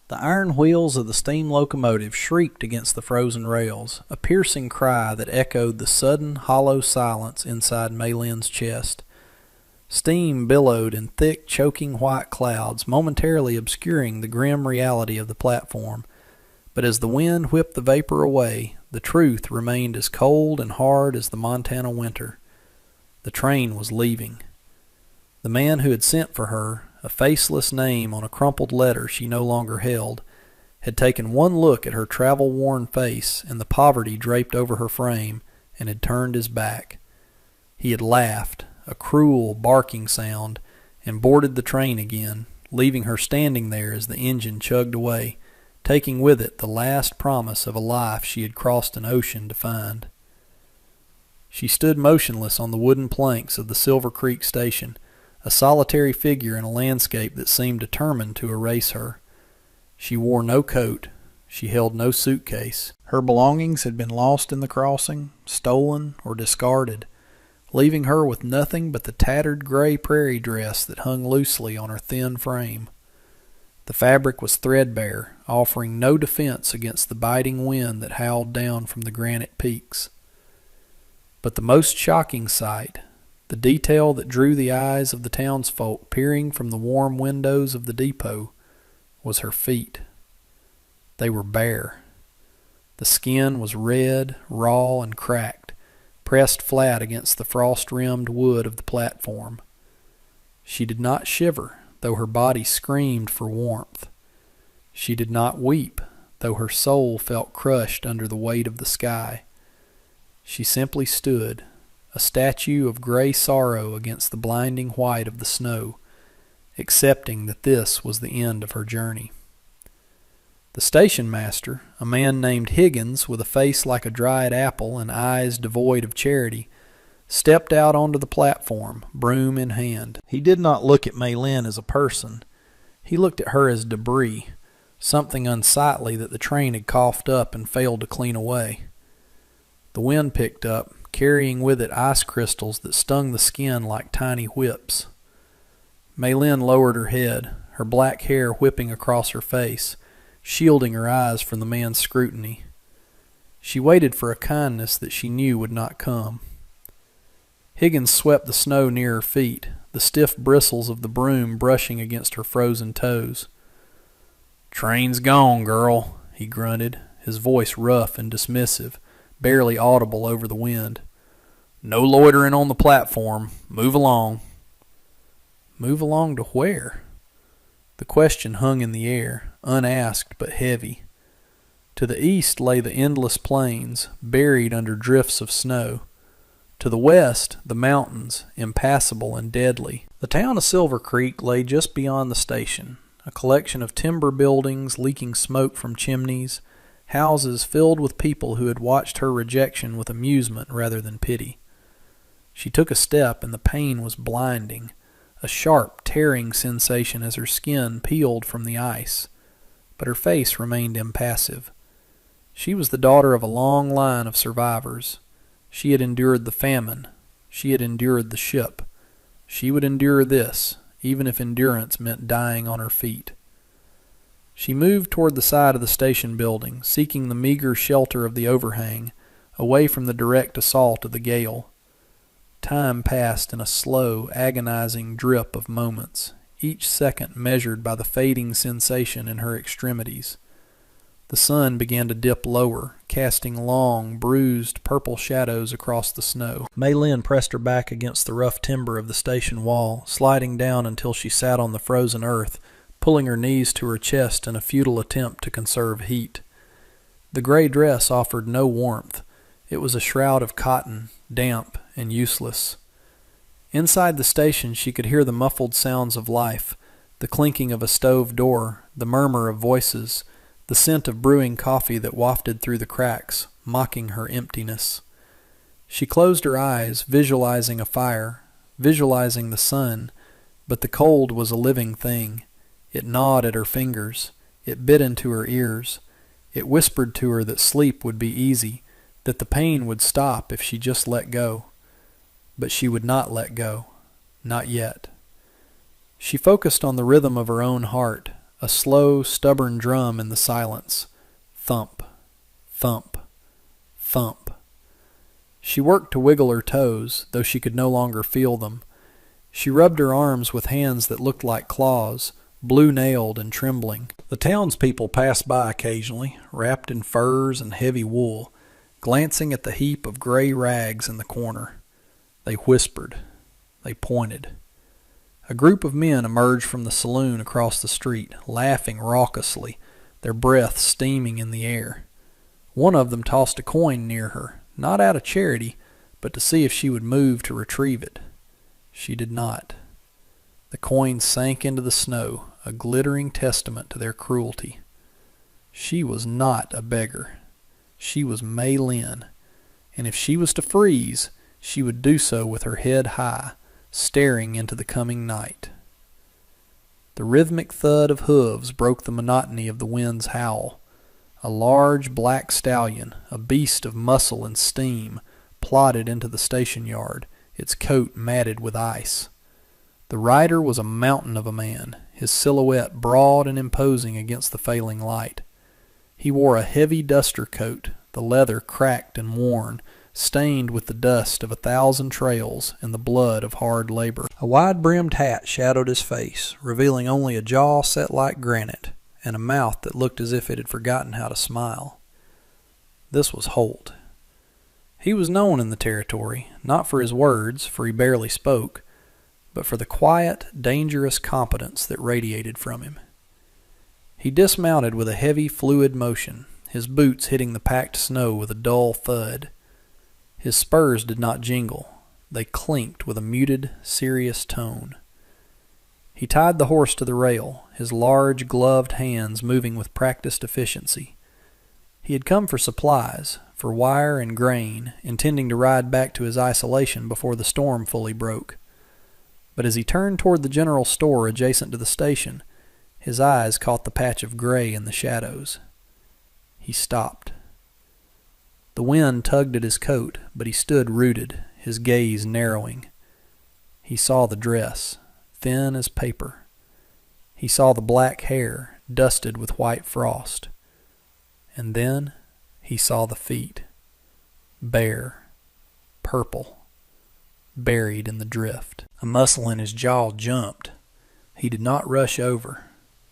The iron wheels of the steam locomotive shrieked against the frozen rails, a piercing cry that echoed the sudden, hollow silence inside Maylin's chest. Steam billowed in thick, choking white clouds, momentarily obscuring the grim reality of the platform. But as the wind whipped the vapor away, the truth remained as cold and hard as the Montana winter. The train was leaving. The man who had sent for her, a faceless name on a crumpled letter she no longer held, had taken one look at her travel-worn face and the poverty draped over her frame, and had turned his back. He had laughed, a cruel, barking sound, and boarded the train again, leaving her standing there as the engine chugged away, taking with it the last promise of a life she had crossed an ocean to find. She stood motionless on the wooden planks of the Silver Creek station, a solitary figure in a landscape that seemed determined to erase her. She wore no coat. She held no suitcase. Her belongings had been lost in the crossing, stolen, or discarded, leaving her with nothing but the tattered gray prairie dress that hung loosely on her thin frame. The fabric was threadbare, offering no defense against the biting wind that howled down from the granite peaks. But the most shocking sight, the detail that drew the eyes of the townsfolk peering from the warm windows of the depot, was her feet. They were bare. The skin was red, raw, and cracked, pressed flat against the frost-rimmed wood of the platform. She did not shiver, though her body screamed for warmth. She did not weep, though her soul felt crushed under the weight of the sky. She simply stood, a statue of gray sorrow against the blinding white of the snow, accepting that this was the end of her journey. The station master, a man named Higgins with a face like a dried apple and eyes devoid of charity, stepped out onto the platform, broom in hand. He did not look at Maylin as a person. He looked at her as debris, something unsightly that the train had coughed up and failed to clean away. The wind picked up, carrying with it ice crystals that stung the skin like tiny whips. Maylin lowered her head, her black hair whipping across her face, shielding her eyes from the man's scrutiny. She waited for a kindness that she knew would not come. Higgins swept the snow near her feet, the stiff bristles of the broom brushing against her frozen toes. "Train's gone, girl," he grunted, his voice rough and dismissive, barely audible over the wind. "No loitering on the platform. Move along." Move along to where? The question hung in the air, unasked but heavy. To the east lay the endless plains, buried under drifts of snow. To the west, the mountains, impassable and deadly. The town of Silver Creek lay just beyond the station, a collection of timber buildings leaking smoke from chimneys, houses filled with people who had watched her rejection with amusement rather than pity. She took a step and the pain was blinding, a sharp, tearing sensation as her skin peeled from the ice, but her face remained impassive. She was the daughter of a long line of survivors. She had endured the famine. She had endured the ship. She would endure this, even if endurance meant dying on her feet. She moved toward the side of the station building, seeking the meager shelter of the overhang, away from the direct assault of the gale. Time passed in a slow, agonizing drip of moments, each second measured by the fading sensation in her extremities. The sun began to dip lower, casting long, bruised, purple shadows across the snow. Maylin pressed her back against the rough timber of the station wall, sliding down until she sat on the frozen earth, pulling her knees to her chest in a futile attempt to conserve heat. The gray dress offered no warmth. It was a shroud of cotton, damp and useless. Inside the station she could hear the muffled sounds of life, the clinking of a stove door, the murmur of voices, the scent of brewing coffee that wafted through the cracks, mocking her emptiness. She closed her eyes, visualizing a fire, visualizing the sun, but the cold was a living thing. It gnawed at her fingers. It bit into her ears. It whispered to her that sleep would be easy, that the pain would stop if she just let go. But she would not let go. Not yet. She focused on the rhythm of her own heart, A slow, stubborn drum in the silence. Thump, thump, thump. She worked to wiggle her toes, though she could no longer feel them. She rubbed her arms with hands that looked like claws, blue-nailed and trembling. The townspeople passed by occasionally, wrapped in furs and heavy wool, glancing at the heap of gray rags in the corner. They whispered. They pointed. A group of men emerged from the saloon across the street, laughing raucously, their breath steaming in the air. One of them tossed a coin near her, not out of charity, but to see if she would move to retrieve it. She did not. The coin sank into the snow, a glittering testament to their cruelty. She was not a beggar. She was Mei Lin, and if she was to freeze, she would do so with her head high, staring into the coming night. The rhythmic thud of hooves broke the monotony of the wind's howl. A large black stallion, a beast of muscle and steam, plodded into the station yard, its coat matted with ice. The rider was a mountain of a man, his silhouette broad and imposing against the failing light. He wore a heavy duster coat, the leather cracked and worn, stained with the dust of 1,000 trails and the blood of hard labor. A wide-brimmed hat shadowed his face, revealing only a jaw set like granite, and a mouth that looked as if it had forgotten how to smile. This was Holt. He was known in the territory, not for his words, for he barely spoke, but for the quiet, dangerous competence that radiated from him. He dismounted with a heavy, fluid motion, his boots hitting the packed snow with a dull thud. His spurs did not jingle. They clinked with a muted, serious tone. He tied the horse to the rail, his large, gloved hands moving with practiced efficiency. He had come for supplies, for wire and grain, intending to ride back to his isolation before the storm fully broke. But as he turned toward the general store adjacent to the station, his eyes caught the patch of gray in the shadows. He stopped. The wind tugged at his coat, but he stood rooted, his gaze narrowing. He saw the dress, thin as paper. He saw the black hair, dusted with white frost. And then he saw the feet, bare, purple, buried in the drift. A muscle in his jaw jumped. He did not rush over.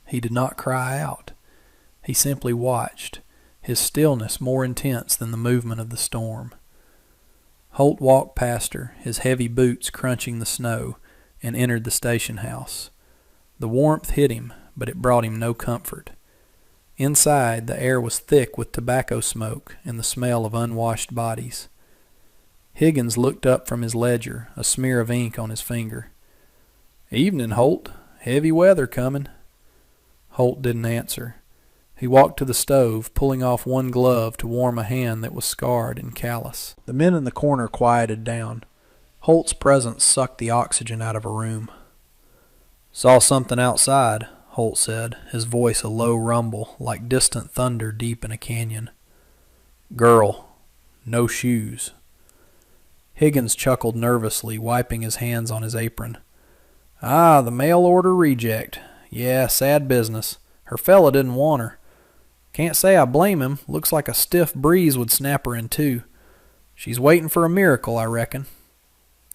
He did not cry out. He simply watched, his stillness more intense than the movement of the storm. Holt walked past her, his heavy boots crunching the snow, and entered the station house. The warmth hit him, but it brought him no comfort. Inside, the air was thick with tobacco smoke and the smell of unwashed bodies. Higgins looked up from his ledger, a smear of ink on his finger. "Evening, Holt. Heavy weather coming." Holt didn't answer. He walked to the stove, pulling off one glove to warm a hand that was scarred and callous. The men in the corner quieted down. Holt's presence sucked the oxygen out of a room. "Saw something outside," Holt said, his voice a low rumble, like distant thunder deep in a canyon. "Girl. No shoes." Higgins chuckled nervously, wiping his hands on his apron. "Ah, the mail order reject. Yeah, sad business. Her fella didn't want her. Can't say I blame him. Looks like a stiff breeze would snap her in two. She's waiting for a miracle, I reckon."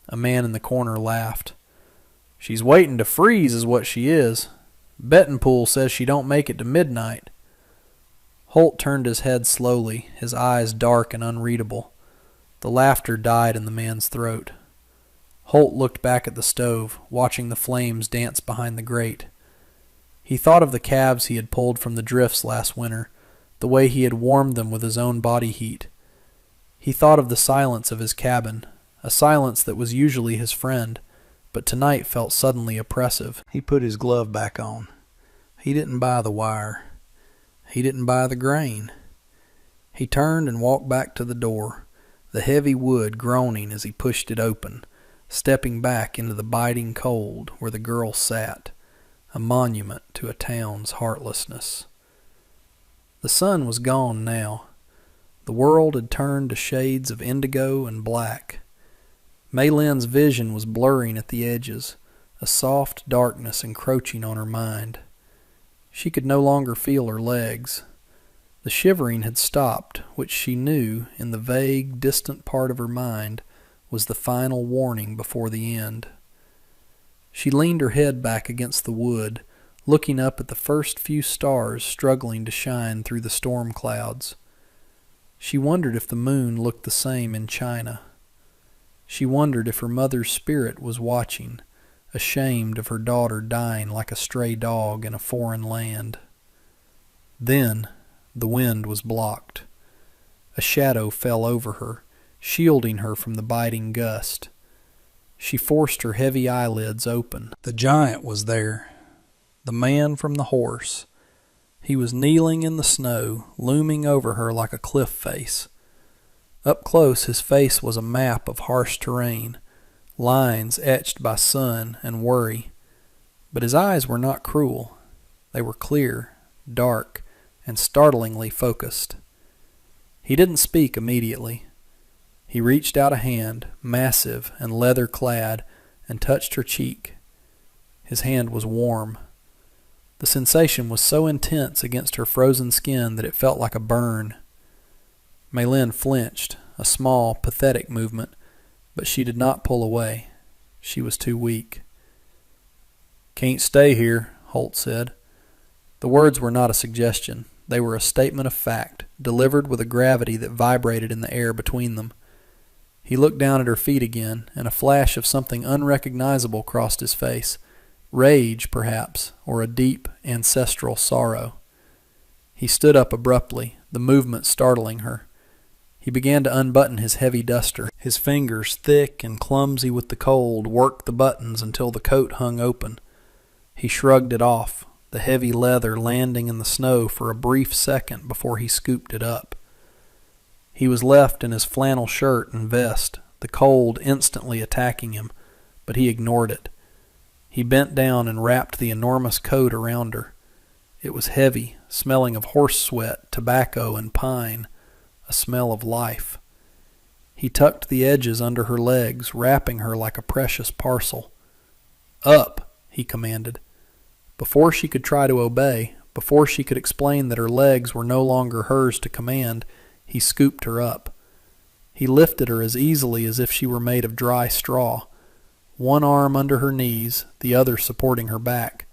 A man in the corner laughed. "She's waiting to freeze is what she is. Betting pool says she don't make it to midnight." Holt turned his head slowly, his eyes dark and unreadable. The laughter died in the man's throat. Holt looked back at the stove, watching the flames dance behind the grate. He thought of the calves he had pulled from the drifts last winter, the way he had warmed them with his own body heat. He thought of the silence of his cabin, a silence that was usually his friend, but tonight felt suddenly oppressive. He put his glove back on. He didn't buy the wire. He didn't buy the grain. He turned and walked back to the door, the heavy wood groaning as he pushed it open, stepping back into the biting cold where the girl sat, a monument to a town's heartlessness. The sun was gone now. The world had turned to shades of indigo and black. Mei Lin's vision was blurring at the edges, a soft darkness encroaching on her mind. She could no longer feel her legs. The shivering had stopped, which she knew, in the vague, distant part of her mind, was the final warning before the end. She leaned her head back against the wood, looking up at the first few stars struggling to shine through the storm clouds. She wondered if the moon looked the same in China. She wondered if her mother's spirit was watching, ashamed of her daughter dying like a stray dog in a foreign land. Then the wind was blocked. A shadow fell over her, shielding her from the biting gust. She forced her heavy eyelids open. The giant was there, the man from the horse. He was kneeling in the snow, looming over her like a cliff face. Up close his face was a map of harsh terrain, lines etched by sun and worry. But his eyes were not cruel. They were clear, dark, and startlingly focused. He didn't speak immediately. He reached out a hand, massive and leather-clad, and touched her cheek. His hand was warm. The sensation was so intense against her frozen skin that it felt like a burn. Maylin flinched, a small, pathetic movement, but she did not pull away. She was too weak. "Can't stay here," Holt said. The words were not a suggestion. They were a statement of fact, delivered with a gravity that vibrated in the air between them. He looked down at her feet again, and a flash of something unrecognizable crossed his face. Rage, perhaps, or a deep, ancestral sorrow. He stood up abruptly, the movement startling her. He began to unbutton his heavy duster. His fingers, thick and clumsy with the cold, worked the buttons until the coat hung open. He shrugged it off, the heavy leather landing in the snow for a brief second before he scooped it up. He was left in his flannel shirt and vest, the cold instantly attacking him, but he ignored it. He bent down and wrapped the enormous coat around her. It was heavy, smelling of horse sweat, tobacco, and pine, a smell of life. He tucked the edges under her legs, wrapping her like a precious parcel. "Up," he commanded. Before she could try to obey, before she could explain that her legs were no longer hers to command, he scooped her up. He lifted her as easily as if she were made of dry straw, one arm under her knees, the other supporting her back.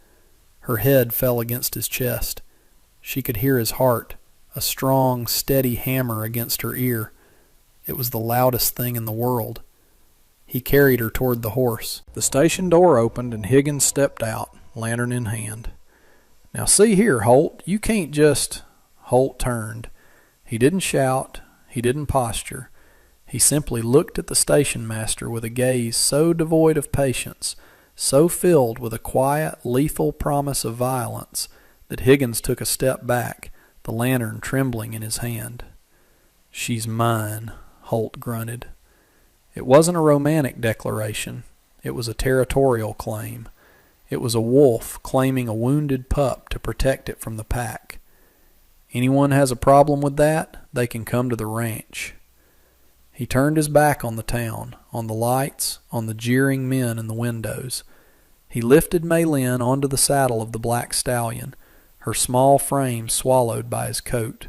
Her head fell against his chest. She could hear his heart, a strong, steady hammer against her ear. It was the loudest thing in the world. He carried her toward the horse. The station door opened and Higgins stepped out, lantern in hand. "Now see here, Holt, you can't just—" Holt turned. He didn't shout. He didn't posture. He simply looked at the station master with a gaze so devoid of patience, so filled with a quiet, lethal promise of violence, that Higgins took a step back, the lantern trembling in his hand. "She's mine," Holt grunted. It wasn't a romantic declaration. It was a territorial claim. It was a wolf claiming a wounded pup to protect it from the pack. Anyone has a problem with that, they can come to the ranch. He turned his back on the town, on the lights, on the jeering men in the windows. He lifted Maylin onto the saddle of the black stallion, her small frame swallowed by his coat.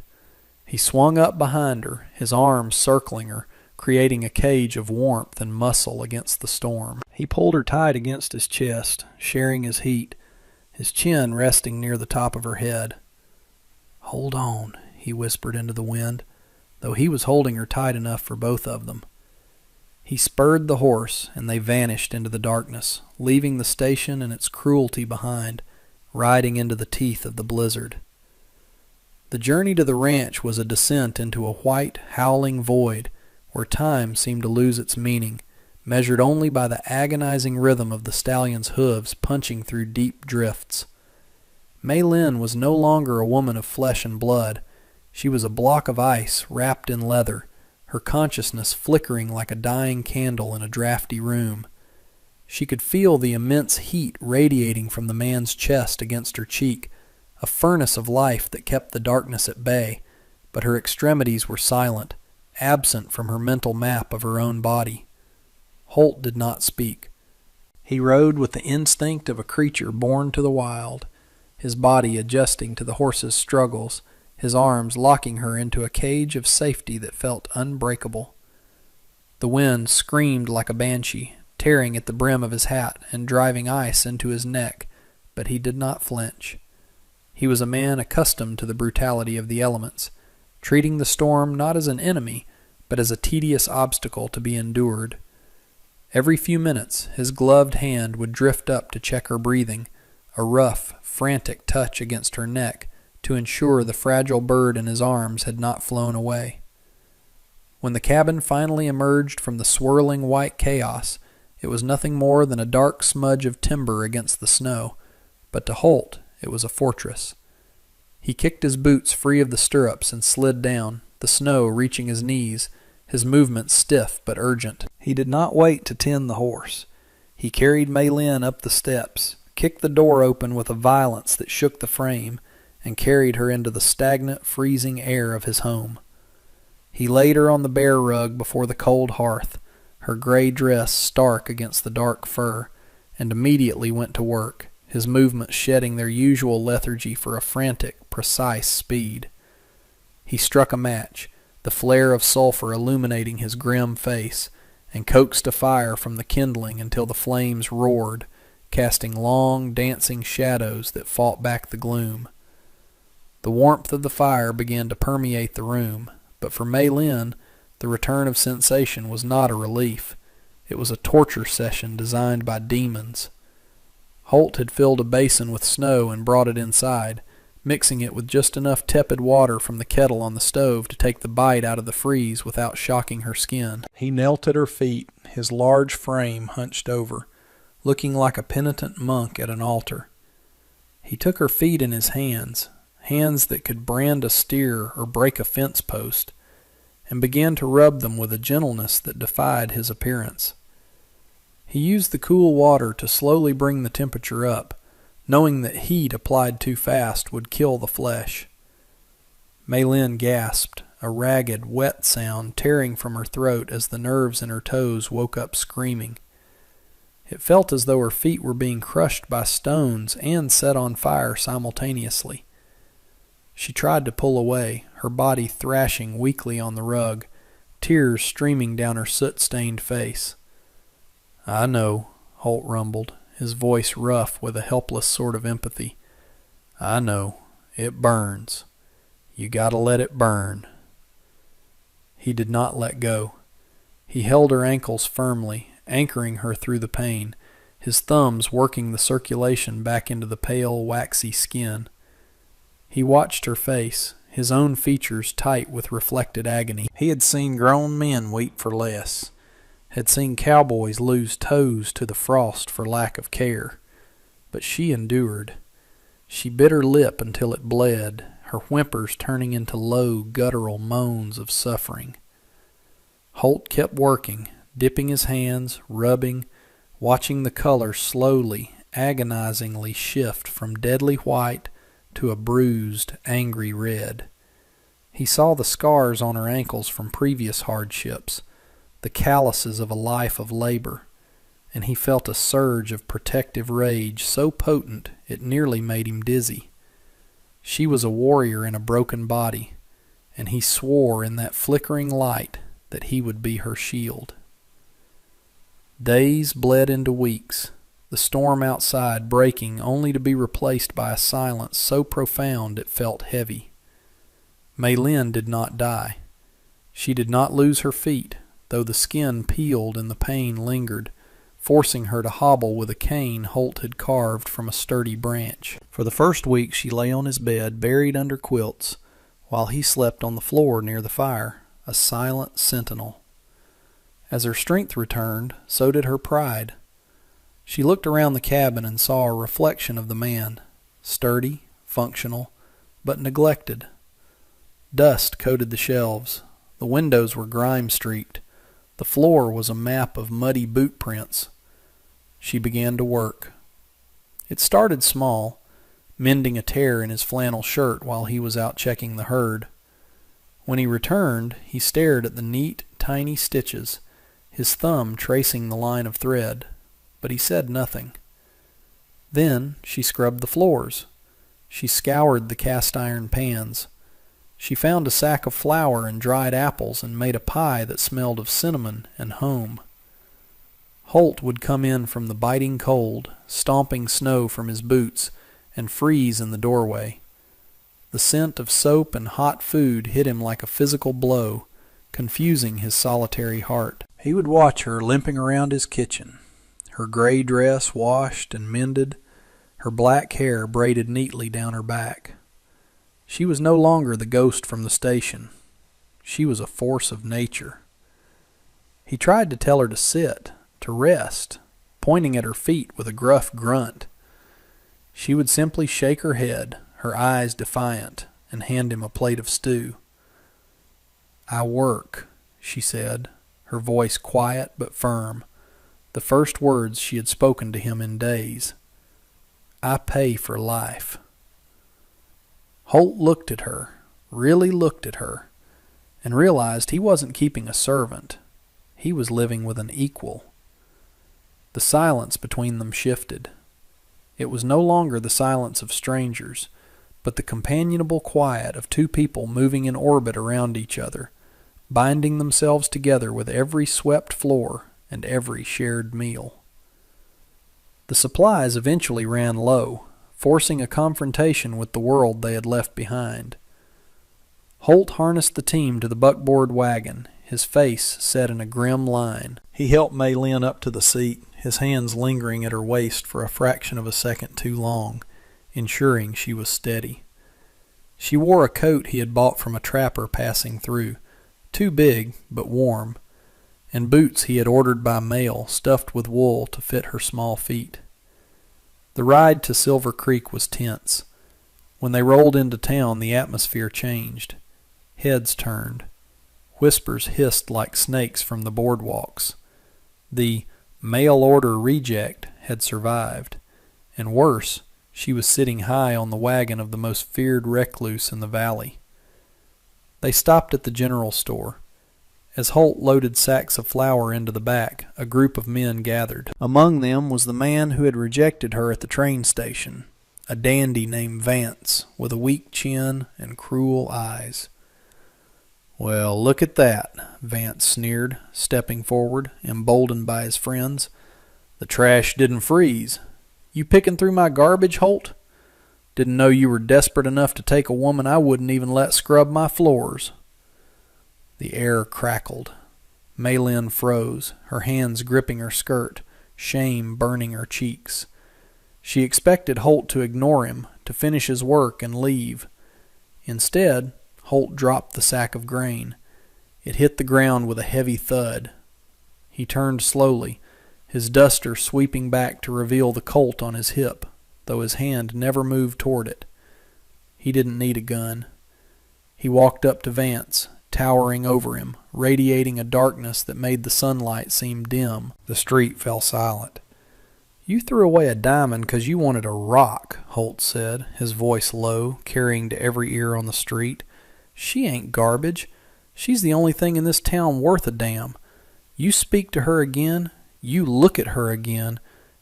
He swung up behind her, his arms circling her, creating a cage of warmth and muscle against the storm. He pulled her tight against his chest, sharing his heat, his chin resting near the top of her head. "Hold on," he whispered into the wind, though he was holding her tight enough for both of them. He spurred the horse, and they vanished into the darkness, leaving the station and its cruelty behind, riding into the teeth of the blizzard. The journey to the ranch was a descent into a white, howling void, where time seemed to lose its meaning, measured only by the agonizing rhythm of the stallion's hooves punching through deep drifts. Maylin was no longer a woman of flesh and blood. She was a block of ice wrapped in leather, her consciousness flickering like a dying candle in a drafty room. She could feel the immense heat radiating from the man's chest against her cheek, a furnace of life that kept the darkness at bay, but her extremities were silent, absent from her mental map of her own body. Holt did not speak. He rode with the instinct of a creature born to the wild. his body adjusting to the horse's struggles, his arms locking her into a cage of safety that felt unbreakable. The wind screamed like a banshee, tearing at the brim of his hat and driving ice into his neck, but he did not flinch. He was a man accustomed to the brutality of the elements, treating the storm not as an enemy, but as a tedious obstacle to be endured. Every few minutes his gloved hand would drift up to check her breathing, a rough, frantic touch against her neck to ensure the fragile bird in his arms had not flown away. When the cabin finally emerged from the swirling white chaos, it was nothing more than a dark smudge of timber against the snow, but to Holt it was a fortress. He kicked his boots free of the stirrups and slid down, the snow reaching his knees, his movements stiff but urgent. He did not wait to tend the horse. He carried Maylin up the steps, kicked the door open with a violence that shook the frame, and carried her into the stagnant, freezing air of his home. He laid her on the bear rug before the cold hearth, her gray dress stark against the dark fur, and immediately went to work, his movements shedding their usual lethargy for a frantic, precise speed. He struck a match, the flare of sulfur illuminating his grim face, and coaxed a fire from the kindling until the flames roared, casting long, dancing shadows that fought back the gloom. The warmth of the fire began to permeate the room, but for Maylin, the return of sensation was not a relief. It was a torture session designed by demons. Holt had filled a basin with snow and brought it inside, mixing it with just enough tepid water from the kettle on the stove to take the bite out of the freeze without shocking her skin. He knelt at her feet, his large frame hunched over, looking like a penitent monk at an altar. He took her feet in his hands, hands that could brand a steer or break a fence post, and began to rub them with a gentleness that defied his appearance. He used the cool water to slowly bring the temperature up, knowing that heat applied too fast would kill the flesh. Maylin gasped, a ragged, wet sound tearing from her throat as the nerves in her toes woke up screaming. It felt as though her feet were being crushed by stones and set on fire simultaneously. She tried to pull away, her body thrashing weakly on the rug, tears streaming down her soot-stained face. "I know," Holt rumbled, his voice rough with a helpless sort of empathy. "I know. It burns. You gotta let it burn." He did not let go. He held her ankles firmly, anchoring her through the pain, his thumbs working the circulation back into the pale, waxy skin. He watched her face, his own features tight with reflected agony. He had seen grown men weep for less, had seen cowboys lose toes to the frost for lack of care. But she endured. She bit her lip until it bled, her whimpers turning into low, guttural moans of suffering. Holt kept working, dipping his hands, rubbing, watching the color slowly, agonizingly shift from deadly white to a bruised, angry red. He saw the scars on her ankles from previous hardships, the calluses of a life of labor, and he felt a surge of protective rage so potent it nearly made him dizzy. She was a warrior in a broken body, and he swore in that flickering light that he would be her shield. Days bled into weeks, the storm outside breaking only to be replaced by a silence so profound it felt heavy. Maylin did not die. She did not lose her feet, though the skin peeled and the pain lingered, forcing her to hobble with a cane Holt had carved from a sturdy branch. For the first week she lay on his bed, buried under quilts, while he slept on the floor near the fire, a silent sentinel. As her strength returned, so did her pride. She looked around the cabin and saw a reflection of the man, sturdy, functional, but neglected. Dust coated the shelves. The windows were grime-streaked. The floor was a map of muddy boot prints. She began to work. It started small, mending a tear in his flannel shirt while he was out checking the herd. When he returned, he stared at the neat, tiny stitches, his thumb tracing the line of thread, but he said nothing. Then she scrubbed the floors. She scoured the cast-iron pans. She found a sack of flour and dried apples and made a pie that smelled of cinnamon and home. Holt would come in from the biting cold, stomping snow from his boots, and freeze in the doorway. The scent of soap and hot food hit him like a physical blow, confusing his solitary heart. He would watch her limping around his kitchen, her gray dress washed and mended, her black hair braided neatly down her back. She was no longer the ghost from the station. She was a force of nature. He tried to tell her to sit, to rest, pointing at her feet with a gruff grunt. She would simply shake her head, her eyes defiant, and hand him a plate of stew. "I work," she said, her voice quiet but firm, the first words she had spoken to him in days. "I pay for life." Holt looked at her, really looked at her, and realized he wasn't keeping a servant. He was living with an equal. The silence between them shifted. It was no longer the silence of strangers, but the companionable quiet of two people moving in orbit around each other, binding themselves together with every swept floor and every shared meal. The supplies eventually ran low, forcing a confrontation with the world they had left behind. Holt harnessed the team to the buckboard wagon, his face set in a grim line. He helped Maylin up to the seat, his hands lingering at her waist for a fraction of a second too long, ensuring she was steady. She wore a coat he had bought from a trapper passing through, too big but warm, and boots he had ordered by mail stuffed with wool to fit her small feet. The ride to Silver Creek was tense. When they rolled into town, the atmosphere changed. Heads turned. Whispers hissed like snakes from the boardwalks. The mail-order reject had survived, and worse, she was sitting high on the wagon of the most feared recluse in the valley. They stopped at the general store. As Holt loaded sacks of flour into the back, a group of men gathered. Among them was the man who had rejected her at the train station, a dandy named Vance, with a weak chin and cruel eyes. "Well, look at that," Vance sneered, stepping forward, emboldened by his friends. "The trash didn't freeze. You picking through my garbage, Holt? Didn't know you were desperate enough to take a woman I wouldn't even let scrub my floors." The air crackled. Maylin froze, her hands gripping her skirt, shame burning her cheeks. She expected Holt to ignore him, to finish his work and leave. Instead, Holt dropped the sack of grain. It hit the ground with a heavy thud. He turned slowly, his duster sweeping back to reveal the Colt on his hip, though his hand never moved toward it. He didn't need a gun. He walked up to Vance, towering over him, radiating a darkness that made the sunlight seem dim. The street fell silent. "You threw away a diamond 'cause you wanted a rock," Holt said, his voice low, carrying to every ear on the street. "She ain't garbage. She's the only thing in this town worth a damn. You speak to her again, you look at her again,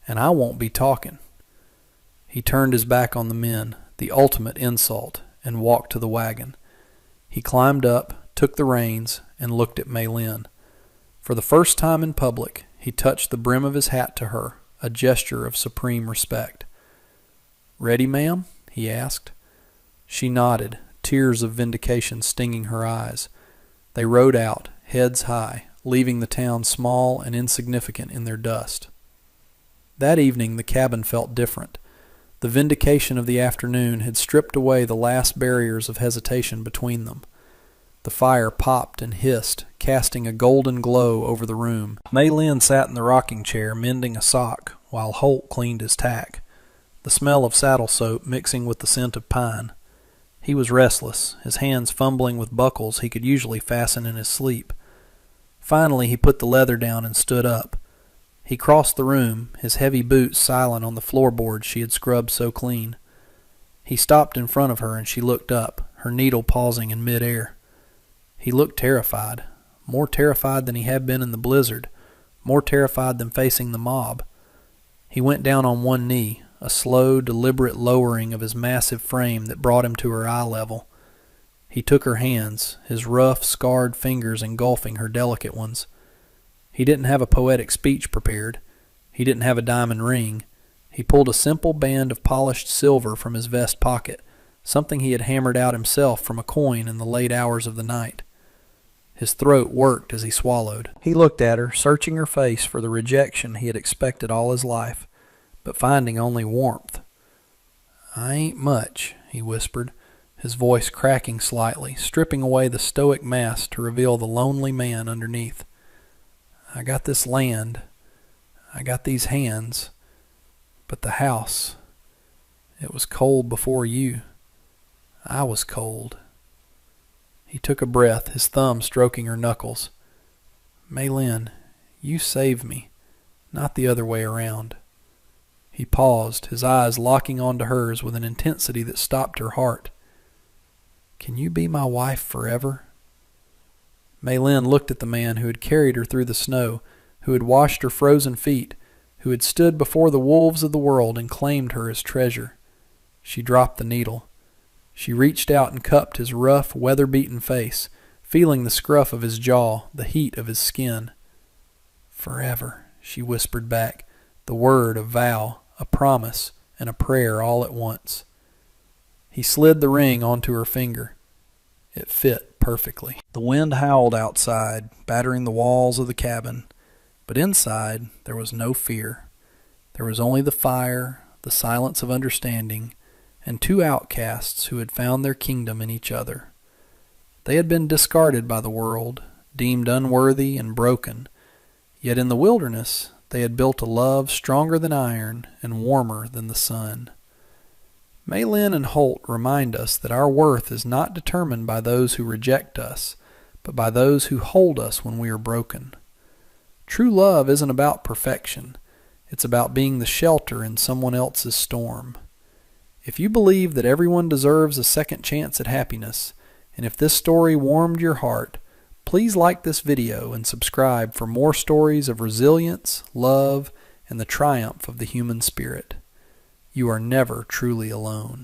and I won't be talking." He turned his back on the men, the ultimate insult, and walked to the wagon. He climbed up, took the reins, and looked at Maylin. For the first time in public, he touched the brim of his hat to her, a gesture of supreme respect. "Ready, ma'am?" he asked. She nodded, tears of vindication stinging her eyes. They rode out, heads high, leaving the town small and insignificant in their dust. That evening the cabin felt different. The vindication of the afternoon had stripped away the last barriers of hesitation between them. The fire popped and hissed, casting a golden glow over the room. Maylin sat in the rocking chair mending a sock, while Holt cleaned his tack, the smell of saddle soap mixing with the scent of pine. He was restless, his hands fumbling with buckles he could usually fasten in his sleep. Finally he put the leather down and stood up. He crossed the room, his heavy boots silent on the floorboards she had scrubbed so clean. He stopped in front of her and she looked up, her needle pausing in mid-air. He looked terrified, more terrified than he had been in the blizzard, more terrified than facing the mob. He went down on one knee, a slow, deliberate lowering of his massive frame that brought him to her eye level. He took her hands, his rough, scarred fingers engulfing her delicate ones. He didn't have a poetic speech prepared. He didn't have a diamond ring. He pulled a simple band of polished silver from his vest pocket, something he had hammered out himself from a coin in the late hours of the night. His throat worked as he swallowed. He looked at her, searching her face for the rejection he had expected all his life, but finding only warmth. "I ain't much," he whispered, his voice cracking slightly, stripping away the stoic mask to reveal the lonely man underneath. "I got this land. I got these hands. But the house, it was cold before you. I was cold." He took a breath, his thumb stroking her knuckles. "Maylin, you saved me, not the other way around." He paused, his eyes locking onto hers with an intensity that stopped her heart. "Can you be my wife forever?" Maylin looked at the man who had carried her through the snow, who had washed her frozen feet, who had stood before the wolves of the world and claimed her as treasure. She dropped the needle. She reached out and cupped his rough, weather-beaten face, feeling the scruff of his jaw, the heat of his skin. "Forever," she whispered back, the word a vow, a promise, and a prayer all at once. He slid the ring onto her finger. It fit perfectly. The wind howled outside, battering the walls of the cabin, but inside there was no fear. There was only the fire, the silence of understanding, and two outcasts who had found their kingdom in each other. They had been discarded by the world, deemed unworthy and broken, yet in the wilderness they had built a love stronger than iron and warmer than the sun. Maylin and Holt remind us that our worth is not determined by those who reject us, but by those who hold us when we are broken. True love isn't about perfection. It's about being the shelter in someone else's storm. If you believe that everyone deserves a second chance at happiness, and if this story warmed your heart, please like this video and subscribe for more stories of resilience, love, and the triumph of the human spirit. You are never truly alone.